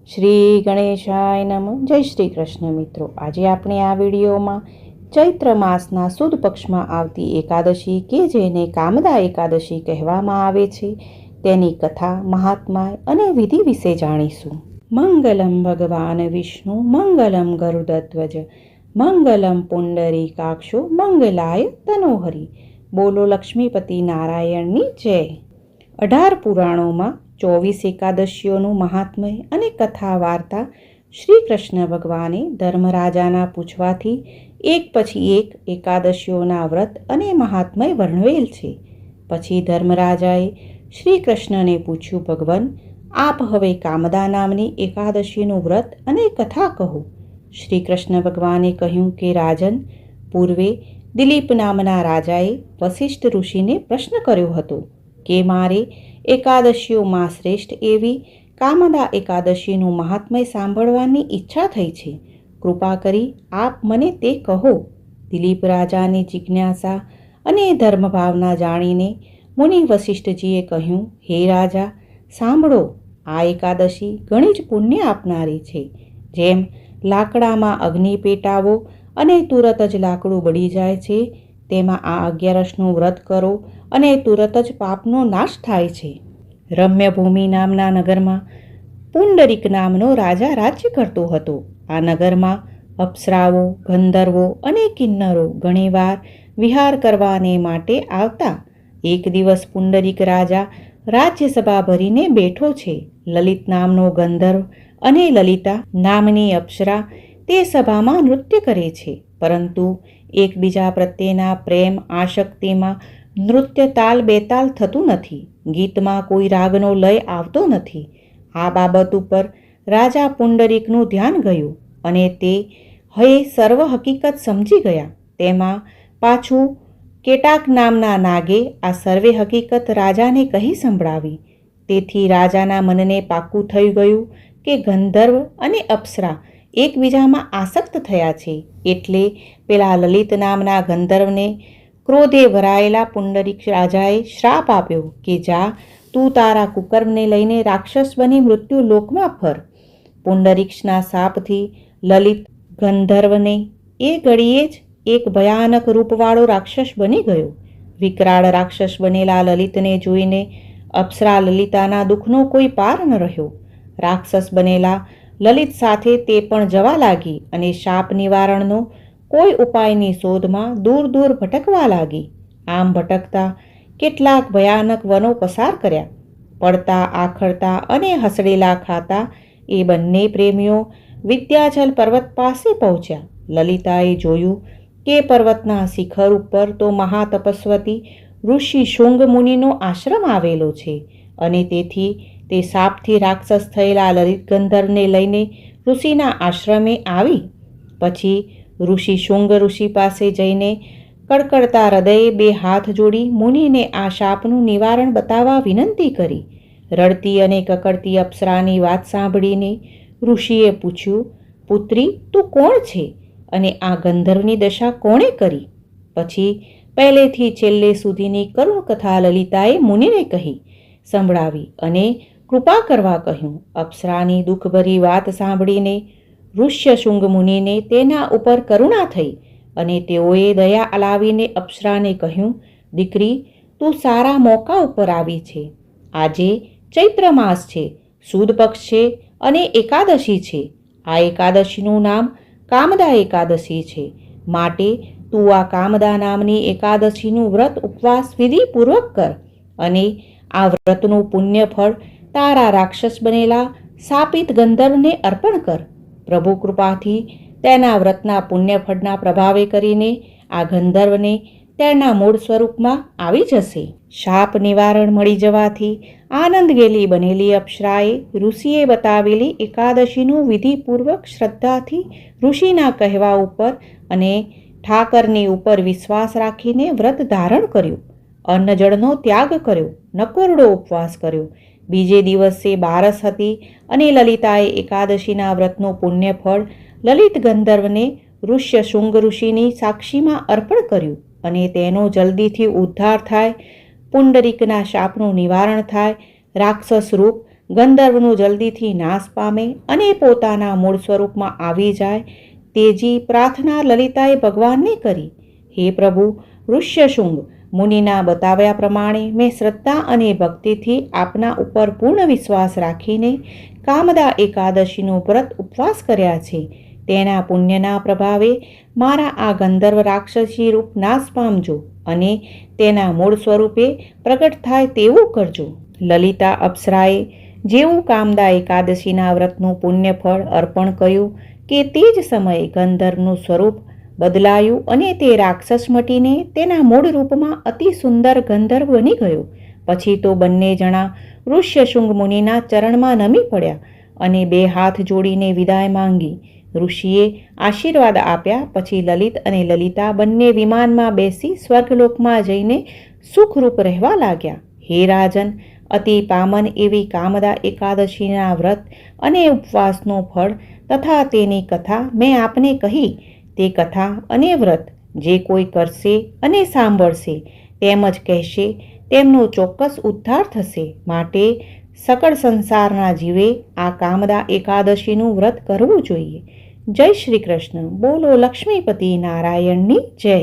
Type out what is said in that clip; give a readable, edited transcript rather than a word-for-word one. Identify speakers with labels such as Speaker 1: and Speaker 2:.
Speaker 1: શ્રી ગણેશાય નમઃ. જય શ્રી કૃષ્ણ મિત્રો. આજે આપણે આ વિડીયોમાં ચૈત્ર માસના સુદ પક્ષમાં આવતી એકાદશી કે જેને કામદા એકાદશી કહેવામાં આવે છે તેની કથા, મહાત્મા અને વિધિ વિશે જાણીશું. મંગલમ ભગવાન વિષ્ણુ મંગલમ ગરુડધ્વજ મંગલમ પુંડરીકાક્ષો મંગલાય તનોહરી. બોલો લક્ષ્મીપતિ નારાયણની જય. 18 પુરાણોમાં 24 એકાદશીઓનું મહાત્મય અને કથા વાર્તા શ્રી કૃષ્ણ ભગવાને ધર્મરાજાના પૂછવાથી એક પછી એક એકાદશીઓના વ્રત અને મહાત્મય વર્ણવેલ છે. પછી ધર્મરાજાએ શ્રી કૃષ્ણને પૂછ્યું, ભગવાન, આપ હવે કામદા નામની એકાદશીનું વ્રત અને કથા કહો. શ્રી કૃષ્ણ ભગવાને કહ્યું કે રાજન, પૂર્વે દિલીપ નામના રાજાએ વશિષ્ઠ ઋષિને પ્રશ્ન કર્યો હતો કે મારે એકાદશીઓમાં શ્રેષ્ઠ એવી કામદા એકાદશીનું મહાત્મય સાંભળવાની ઈચ્છા થઈ છે. કૃપા કરી આપ મને તે કહો. દિલીપ રાજાની જિજ્ઞાસા અને ધર્મભાવના જાણીને મુનિ વશિષ્ઠજીએ કહ્યું, હે રાજા, સાંભળો. આ એકાદશી ઘણી જ પુણ્ય આપનારી છે. જેમ લાકડામાં અગ્નિ પેટાવો અને તુરત જ લાકડું બળી જાય છે, તેમાં આ 11નું વ્રત કરો અને તુરત જ પાપનો નાશ થાય છે. રમ્યભૂમિ નામના નગરમાં પુંડરીક નામનો રાજા રાજ્ય કરતો હતો. આ નગરમાં અપ્સરાઓ, ગંધર્વો અને કિન્નરો ઘણીવાર વિહાર કરવાને માટે આવતા. એક દિવસ પુંડરીક રાજા રાજ્યસભા ભરીને બેઠો છે. લલિત નામનો ગંધર્વ અને લલિતા નામની અપ્સરા તે સભામાં નૃત્ય કરે છે, પરંતુ એકબીજા પ્રત્યેના પ્રેમ આસક્તિમાં નૃત્ય તાલ બેતાલ થતું નથી. ગીતમાં કોઈ રાગનો લય આવતો નથી. આ બાબત ઉપર રાજા પુંડરીકનું ધ્યાન ગયું અને તે હવે સર્વ હકીકત સમજી ગયા. તેમાં પાછું કેટાક નામના નાગે આ સર્વે હકીકત રાજાને કહી સંભળાવી. તેથી રાજાના મનને પાક્કું થઈ ગયું કે ગંધર્વ અને અપ્સરા એકબીજામાં આસક્ત થયા છે. એટલે પેલા લલિત નામના ગંધર્વને ક્રોધે ભરાયેલા પુંડરીક રાજાએ શ્રાપ આપ્યો કે જા, તું તારા કુકર્મને લઈને રાક્ષસ બની મૃત્યુ લોકમાં ફર. પુંડરીક્ષના શાપથી લલિત ગંધર્વને એ ઘડીએ જ એક ભયાનક રૂપવાળો રાક્ષસ બની ગયો. વિકરાળ રાક્ષસ બનેલા લલિતને જોઈને અપ્સરા લલિતાના દુઃખનો કોઈ પાર ન રહ્યો. રાક્ષસ બનેલા લલિત સાથે તે પણ જવા લાગી અને શાપ નિવારણનો કોઈ ઉપાયની શોધમાં દૂર દૂર ભટકવા લાગી. આમ ભટકતા કેટલાક ભયાનક વનો પસાર કર્યા. પડતા, આખડતા અને હસડેલા ખાતા એ બંને પ્રેમીઓ વિંધ્યાચલ પર્વત પાસે પહોંચ્યા. લલિતાએ જોયું કે પર્વતના શિખર ઉપર તો મહાતપસ્વતી ઋષિ શુંગ મુનિનો આશ્રમ આવેલો છે અને તેથી તે શાપથી રાક્ષસ થયેલા લલિત ગંધર્વને લઈને ઋષિના આશ્રમે આવી. પછી ઋષિ શુંગ ઋષિ પાસે જઈને કડકડતા હૃદયે 2 હાથ જોડી મુનિને આ શાપનું નિવારણ બતાવવા વિનંતી કરી. રડતી અને કકડતી અપ્સરાની વાત સાંભળીને ઋષિએ પૂછ્યું, પુત્રી, તું કોણ છે અને આ ગંધર્વની દશા કોણે કરી? પછી પહેલેથી છેલ્લે સુધીની કરુણ કથા લલિતાએ મુનિને કહી સંભળાવી અને કૃપા કરવા કહ્યું. અપ્સરાની દુઃખભરી વાત સાંભળીને ઋષ્યશુંગ મુનિને તેના ઉપર કરુણા થઈ અને તેઓએ દયા લાવીને અપ્સરાને કહ્યું, દીકરી, તું સારા મોકા ઉપર આવી છે. આજે ચૈત્ર માસ છે, સુદ પક્ષ છે અને એકાદશી છે. આ એકાદશીનું નામ કામદા એકાદશી છે. માટે તું આ કામદા નામની એકાદશીનું વ્રત ઉપવાસ વિધિપૂર્વક કર અને આ વ્રતનું પુણ્ય ફળ તારા રાક્ષસ બનેલા શાપિત ગંધર્વને અર્પણ કર. પ્રભુ કૃપાથી તેના વ્રતના પુણ્યફળના પ્રભાવે કરીને આ ગંધર્વને તેના મૂળ સ્વરૂપમાં આવી જશે. શાપ નિવારણ મળી જવાથી આનંદ ગેલી બનેલી અપ્સરાએ ઋષિએ બતાવેલી એકાદશીનું વિધિપૂર્વક શ્રદ્ધાથી ઋષિના કહેવા ઉપર અને ઠાકરની ઉપર વિશ્વાસ રાખીને વ્રત ધારણ કર્યું. અન્ન જળનો ત્યાગ કર્યો, નકોરડો ઉપવાસ કર્યો. બીજે દિવસે બારસ હતી અને લલિતાએ એકાદશીના વ્રતનું પુણ્યફળ લલિત ગંધર્વને ઋષ્ય શુંગ ઋષિની સાક્ષીમાં અર્પણ કર્યું અને તેનો જલ્દીથી ઉદ્ધાર થાય, પુંડરીકના શાપનું નિવારણ થાય, રાક્ષસ રૂપ ગંધર્વનું જલ્દીથી નાશ પામે અને પોતાના મૂળ સ્વરૂપમાં આવી જાય તેજી પ્રાર્થના લલિતાએ ભગવાનને કરી. હે પ્રભુ ઋષ્યશૃંગ, મુનિના બતાવ્યા પ્રમાણે મેં શ્રદ્ધા અને ભક્તિથી આપના ઉપર પૂર્ણ વિશ્વાસ રાખીને કામદા એકાદશીનું વ્રત ઉપવાસ કર્યા છે. તેના પુણ્યના પ્રભાવે મારા આ ગંધર્વ રાક્ષસી રૂપ નાશ પામજો અને તેના મૂળ સ્વરૂપે પ્રગટ થાય તેવું કરજો. લલિતા અપ્સરાએ જેવું કામદા એકાદશીના વ્રતનું પુણ્યફળ અર્પણ કર્યું કે તે જ સમયે ગંધર્વનું સ્વરૂપ બદલાયું અને તે રાક્ષસ મટીને તેના મૂળ રૂપમાં અતિ સુંદર ગંધર્વ બની ગયો. પછી તો બંને જણા ઋષ્યશૃંગ મુનિના ચરણમાં નમી પડ્યા અને 2 હાથ જોડીને વિદાય માંગી. ઋષિએ આશીર્વાદ આપ્યા પછી લલિત અને લલિતા બંને વિમાનમાં બેસી સ્વર્ગલોકમાં જઈને સુખરૂપ રહેવા લાગ્યા. હે રાજન, અતિ પામન એવી કામદા એકાદશીના વ્રત અને ઉપવાસનું ફળ તથા તેની કથા મેં આપને કહી. તે કથા અને વ્રત જે કોઈ કરશે અને સાંભળશે તેમજ કહેશે તેમનો ચોક્કસ ઉદ્ધાર થશે. માટે સકળ સંસારના જીવે આ કામદા એકાદશીનું વ્રત કરવું જોઈએ. જય શ્રી કૃષ્ણ. બોલો લક્ષ્મીપતિ નારાયણની જય.